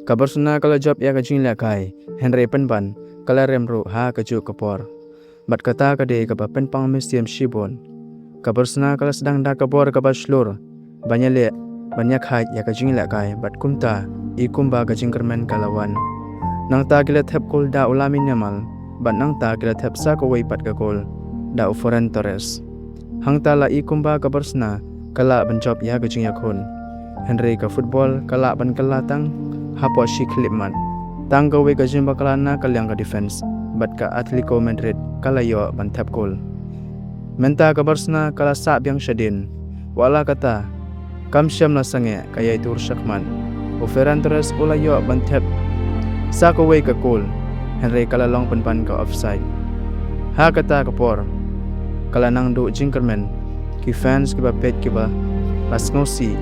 Kabarsuna kala job ya kajing lakai Henry penban kala remru ha kaju kapor. Bat kata kade kaba penpang mestiam shibon. Kabarsuna kala sedang da kapor kaba shlur. Banyak hait ya kajing lakai bat kumta ikumba kajing kermen kalawan. Nang ta kila thep kul da ulamin yamal. Bat nang ta kila thep sa kawai pat kakul da uforen Torres. Hang ta la ikumba kabarsuna kala ban job ya kajing yakun. Henry ka football kala ban kala tang hapo shi klipman tang ka we ka jimba kala na kalyang ka defense bat ka Atletico Madrid kala yo ban tap goal menta ka Barcelona kala sa byang shadin wala kata kam syam na sange kaya itur shakman o Ferran Torres ula yo ban tap sa ka we ka goal Henry kala long pan ka offside ha kata ka por kala nang do jingkerman ki fans ki ba pet ki ba pas ngosi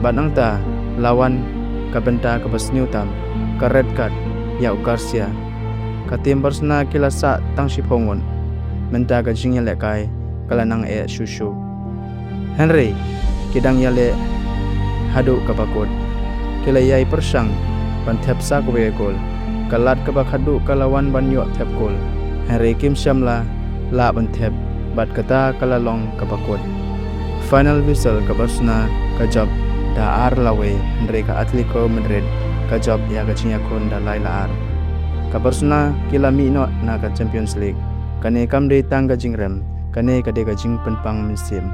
banang ta lawan kabenta kabas Newton ka red card ya Garcia ka tim Barcelona kila sa tang sipongon menta ka jingya lekai kala nang shushu Henry kidang yale hadu ka bakod kila yai persang ban thep sa ko be gol kalat ka bak hadu kalawan ban yo thep gol Henry kim syamla la ban thep bat kata kala long ka bakod final whistle ka Barcelona ka job da ar lawe Henry ka Atletico Madrid ka job ya ka chinya kon da laila ar ka Barcelona kila mi no na ka Champions League kane kam de tang ka jingrem kane ka de ka jing penpang misim